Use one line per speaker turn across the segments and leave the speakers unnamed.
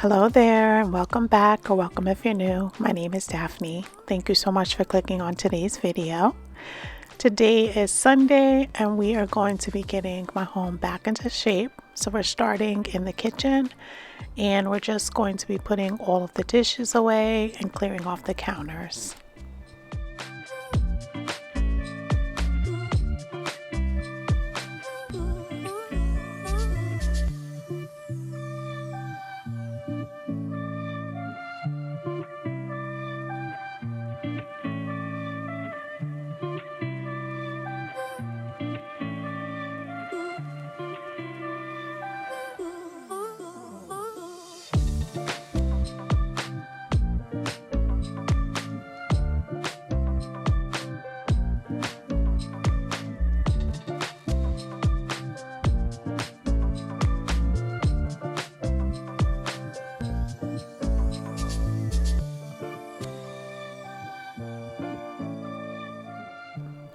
Hello there, and welcome back, or welcome if you're new. My name is Daphne. Thank you so much for clicking on today's video. Today is Sunday, and we are going to be getting my home back into shape. So we're starting in the kitchen, and we're just going to be putting all of the dishes away and clearing off the counters.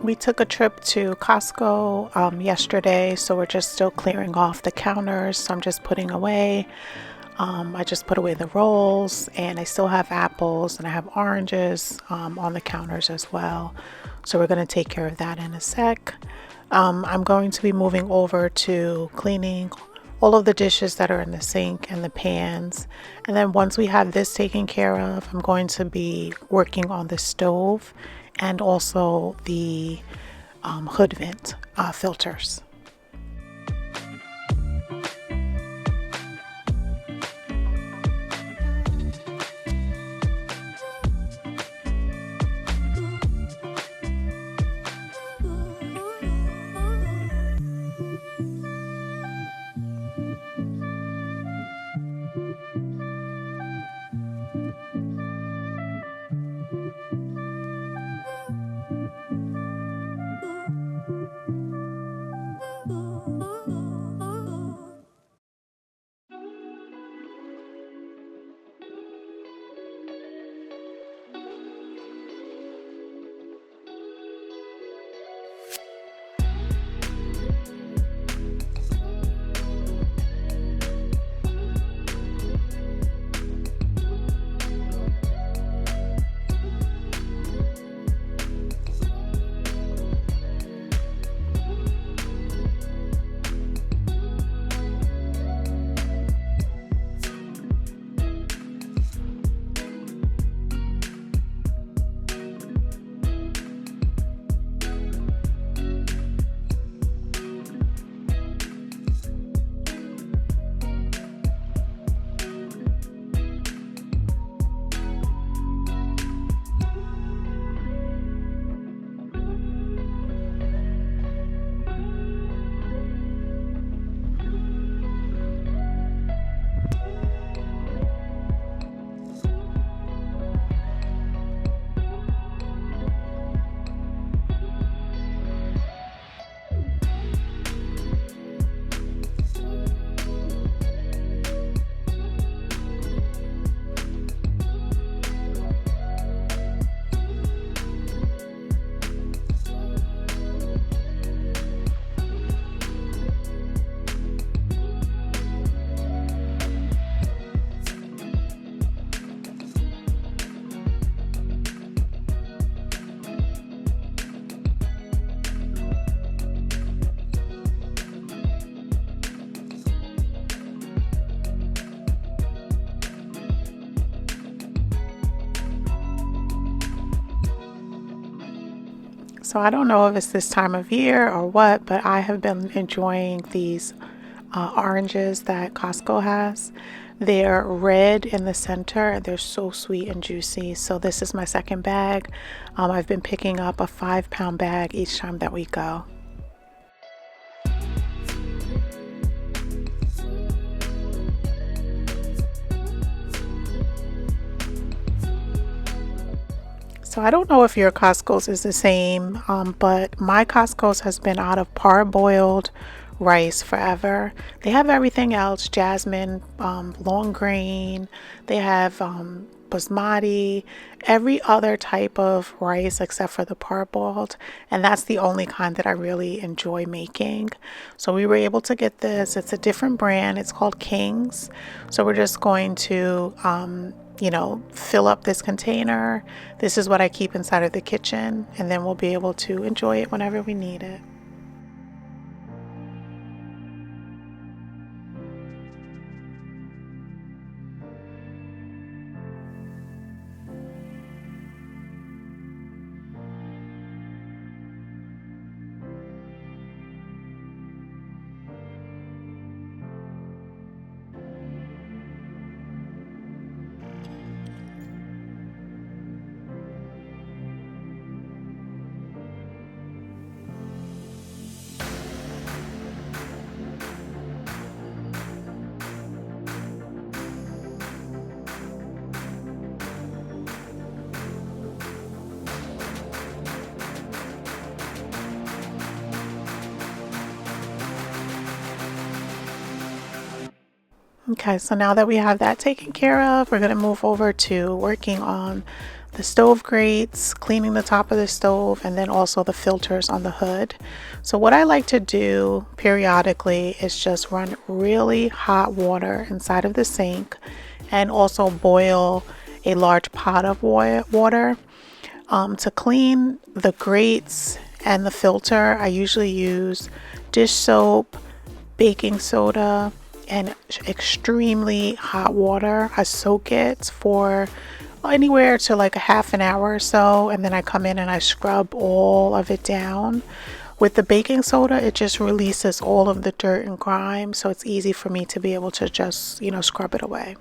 We took a trip to Costco yesterday, so we're just still clearing off the counters. So I'm just putting away. I just put away the rolls, and I still have apples and I have oranges on the counters as well. So we're going to take care of that in a sec. I'm going to be moving over to cleaning all of the dishes that are in the sink and the pans. And then once we have this taken care of, I'm going to be working on the stove and also the hood vent filters. So I don't know if it's this time of year or what, but I have been enjoying these oranges that Costco has. They're red in the center and they're so sweet and juicy. So this is my second bag. I've been picking up a 5-pound bag each time that we go. So I don't know if your Costco's is the same, but my Costco's has been out of parboiled rice forever. They have everything else, jasmine, long grain. They have basmati, every other type of rice except for the parboiled, and that's the only kind that I really enjoy making. So we were able to get this. It's a different brand. It's called King's. So we're just going to fill up this container. This is what I keep inside of the kitchen, and then we'll be able to enjoy it whenever we need it. Okay, so now that we have that taken care of, we're going to move over to working on the stove grates, cleaning the top of the stove, and then also the filters on the hood. So what I like to do periodically is just run really hot water inside of the sink and also boil a large pot of water. To clean the grates and the filter, I usually use dish soap, baking soda, and extremely hot water. I soak it for anywhere to like a half an hour or so, and then I come in and I scrub all of it down. With the baking soda, it just releases all of the dirt and grime, so it's easy for me to be able to just, scrub it away.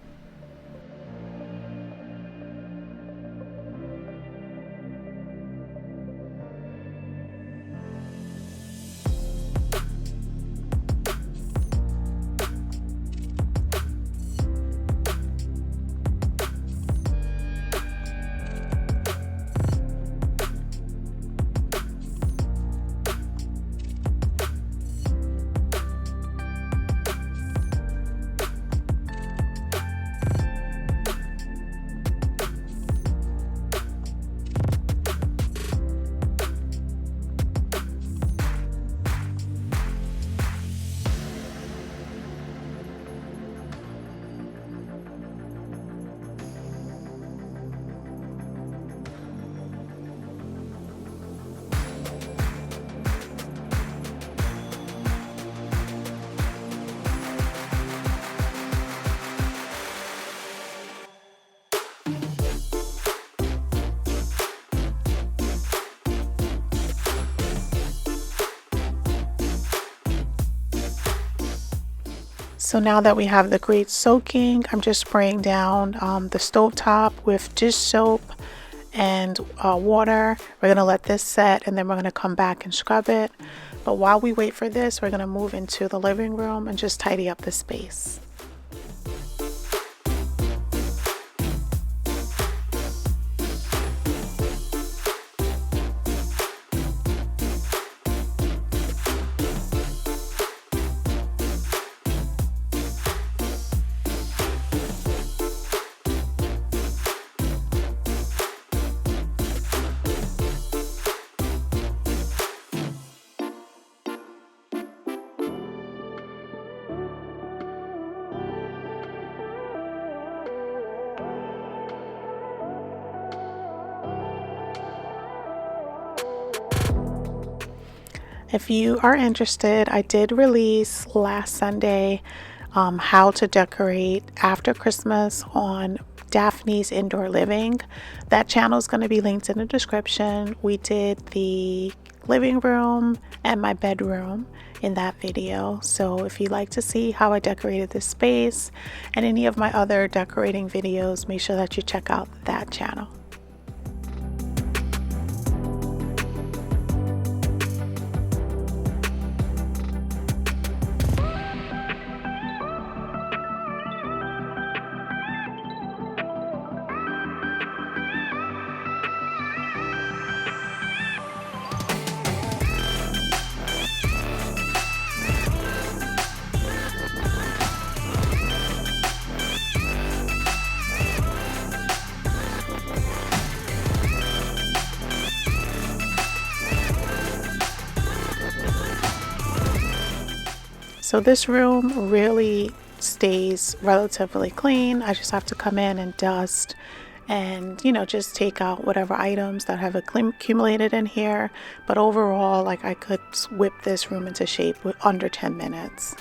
So now that we have the grates soaking, I'm just spraying down the stovetop with dish soap and water. We're going to let this set, and then we're going to come back and scrub it. But while we wait for this, we're going to move into the living room and just tidy up the space. If you are interested, I did release last Sunday how to decorate after Christmas on Daphne's Indoor Living. That channel is going to be linked in the description. We did the living room and my bedroom in that video. So if you'd like to see how I decorated this space and any of my other decorating videos, make sure that you check out that channel. So this room really stays relatively clean. I just have to come in and dust and, you know, just take out whatever items that have accumulated in here. But overall, like, I could whip this room into shape with under 10 minutes.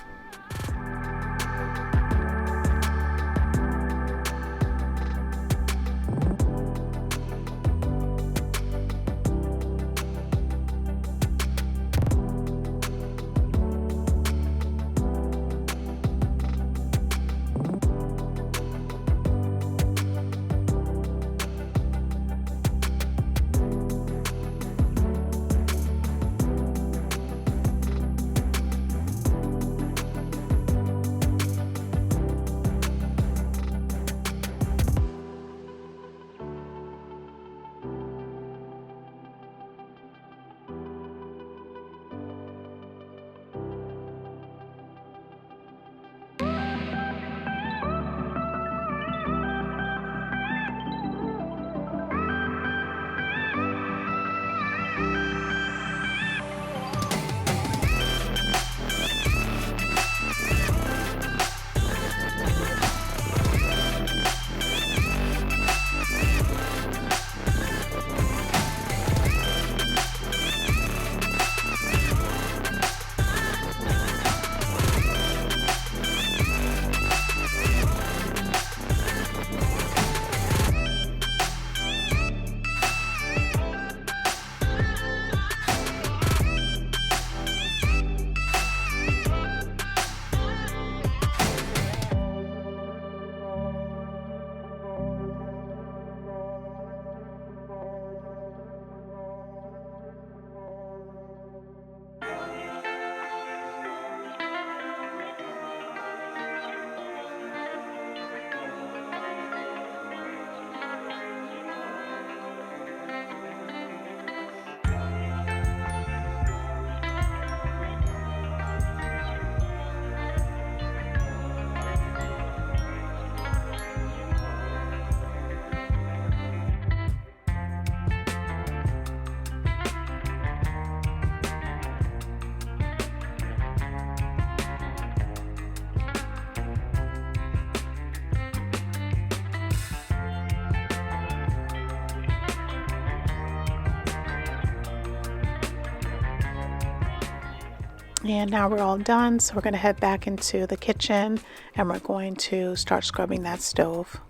And now we're all done, so we're going to head back into the kitchen and we're going to start scrubbing that stove.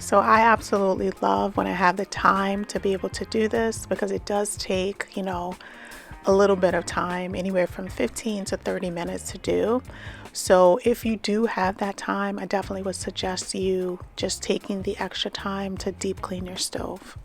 So I absolutely love when I have the time to be able to do this, because it does take, a little bit of time, anywhere from 15 to 30 minutes to do. So if you do have that time, I definitely would suggest you just taking the extra time to deep clean your stove.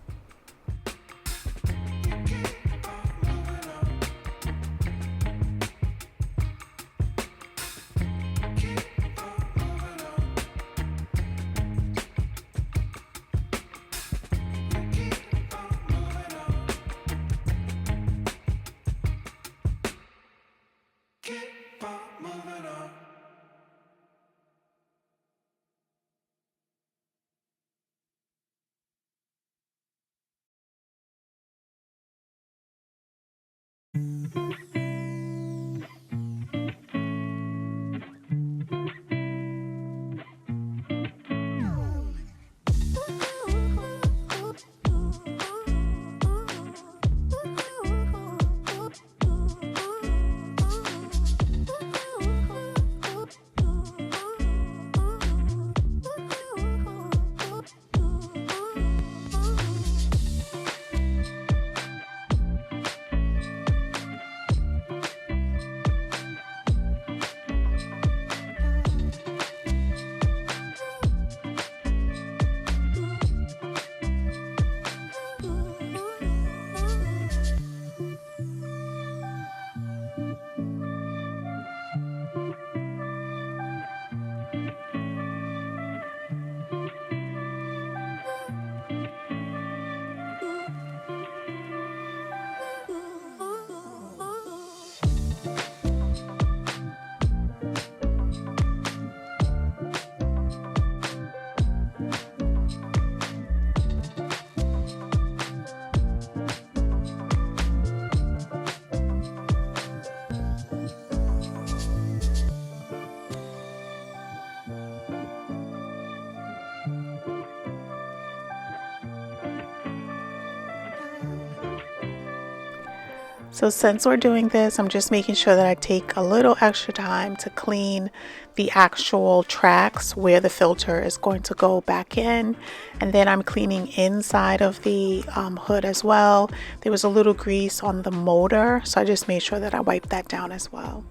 So since we're doing this, I'm just making sure that I take a little extra time to clean the actual tracks where the filter is going to go back in. And then I'm cleaning inside of the hood as well. There was a little grease on the motor, so I just made sure that I wiped that down as well.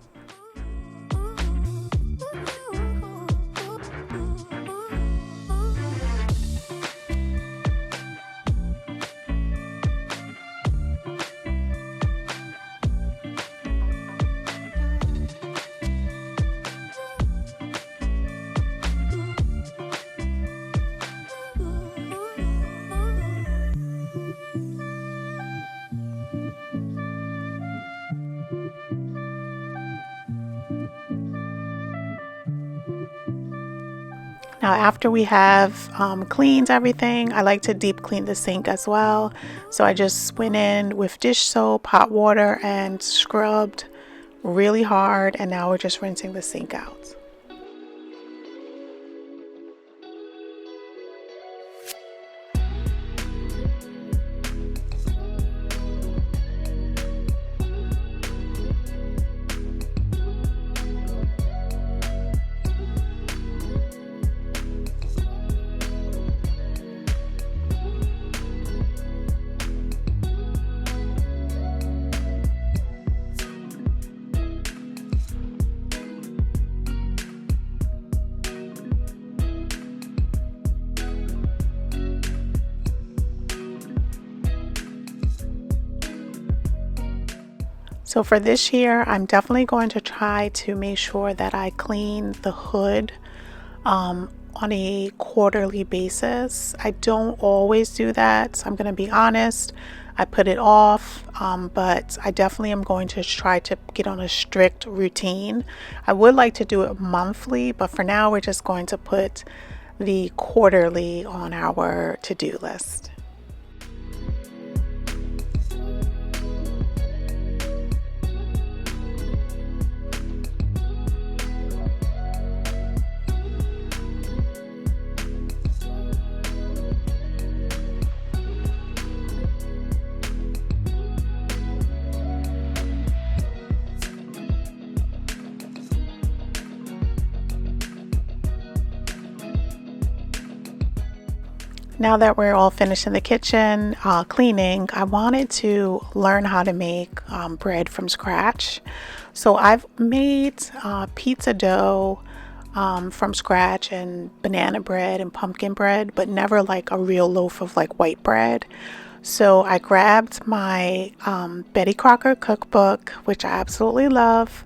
Now, after we have cleaned everything, I like to deep clean the sink as well. So I just went in with dish soap, hot water, and scrubbed really hard. And now we're just rinsing the sink out. So for this year, I'm definitely going to try to make sure that I clean the hood on a quarterly basis. I don't always do that, so I'm going to be honest. I put it off, but I definitely am going to try to get on a strict routine. I would like to do it monthly, but for now we're just going to put the quarterly on our to-do list. Now that we're all finished in the kitchen cleaning, I wanted to learn how to make bread from scratch. So I've made pizza dough from scratch and banana bread and pumpkin bread, but never like a real loaf of like white bread. So I grabbed my Betty Crocker cookbook, which I absolutely love,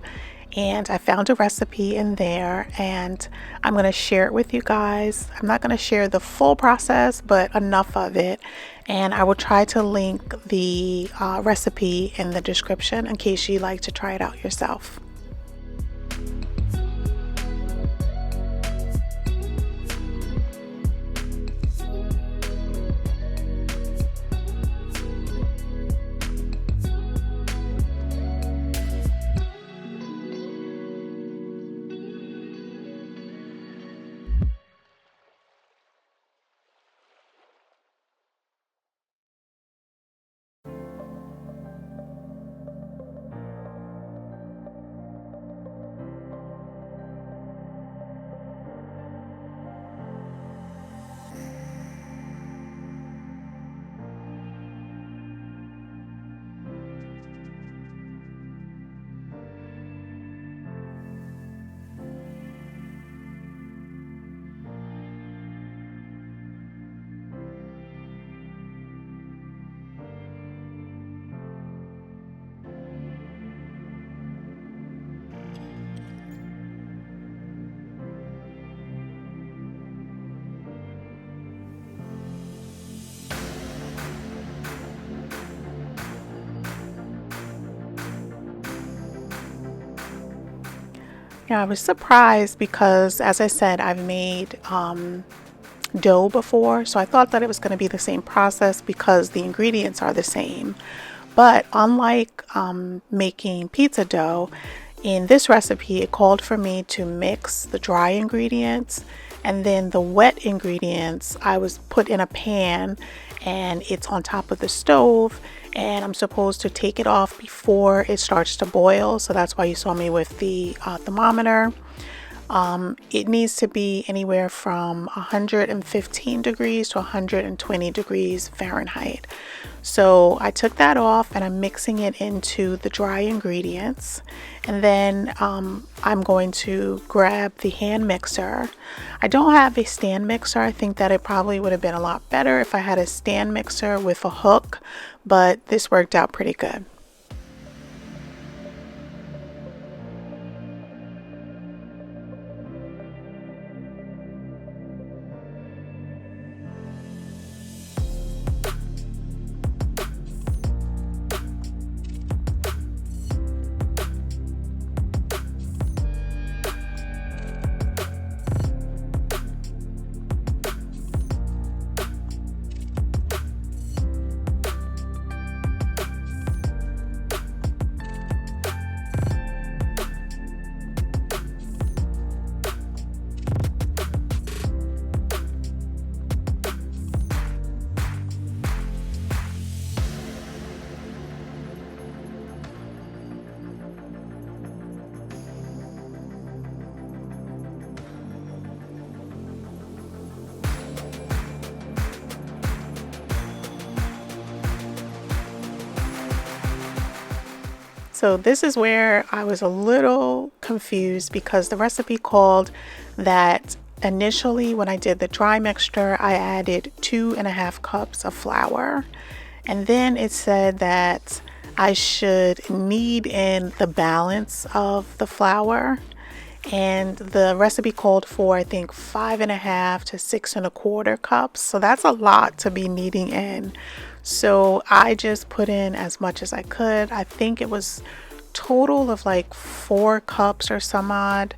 and I found a recipe in there, and I'm going to share it with you guys. I'm not going to share the full process, but enough of it, and I will try to link the recipe in the description in case you'd like to try it out yourself. Yeah, I was surprised because, as I said, I've made dough before, so I thought that it was going to be the same process because the ingredients are the same. But unlike making pizza dough, in this recipe, it called for me to mix the dry ingredients and then the wet ingredients I was put in a pan and it's on top of the stove, and I'm supposed to take it off before it starts to boil. So that's why you saw me with the thermometer. It needs to be anywhere from 115 degrees to 120 degrees Fahrenheit. So I took that off and I'm mixing it into the dry ingredients. And then I'm going to grab the hand mixer. I don't have a stand mixer. I think that it probably would have been a lot better if I had a stand mixer with a hook, but this worked out pretty good. So this is where I was a little confused because the recipe called that initially when I did the dry mixture, I added 2.5 cups of flour. And then it said that I should knead in the balance of the flour. And the recipe called for, I think, 5.5 to 6.25 cups. So that's a lot to be kneading in. So I just put in as much as I could. I think it was total of like 4 cups or some odd.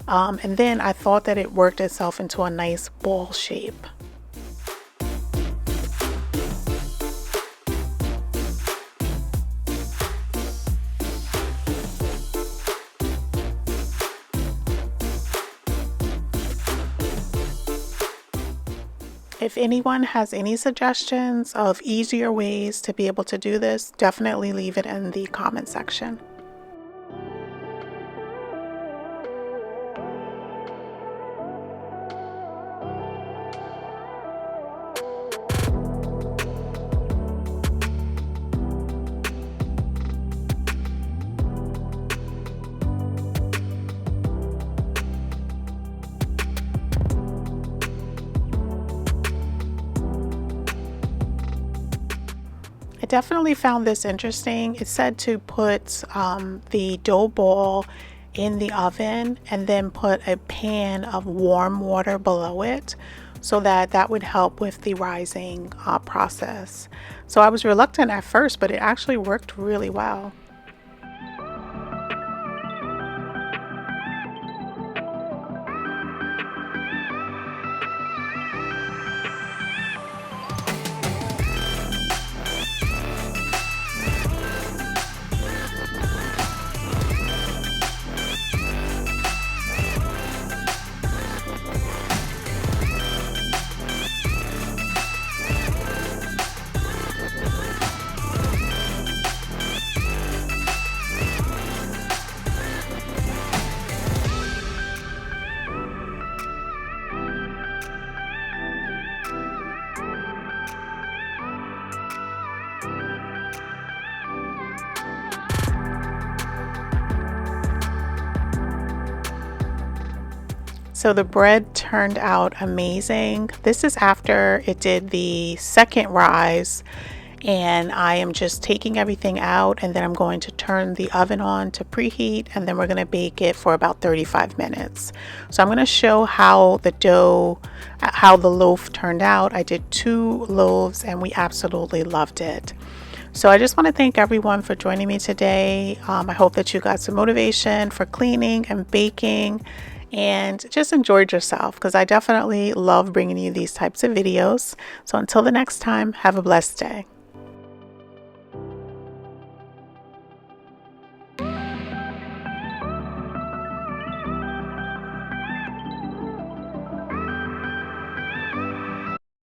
And then I thought that it worked itself into a nice ball shape. If anyone has any suggestions of easier ways to be able to do this, definitely leave it in the comment section. definitely found this interesting. It said to put the dough ball in the oven and then put a pan of warm water below it, so that would help with the rising process. So I was reluctant at first, but it actually worked really well. So the bread turned out amazing. This is after it did the second rise, and I am just taking everything out, and then I'm going to turn the oven on to preheat, and then we're going to bake it for about 35 minutes. So I'm going to show how the loaf turned out. I did 2 loaves and we absolutely loved it. So I just want to thank everyone for joining me today. I hope that you got some motivation for cleaning and baking and just enjoyed yourself, because I definitely love bringing you these types of videos. So until the next time, have a blessed day.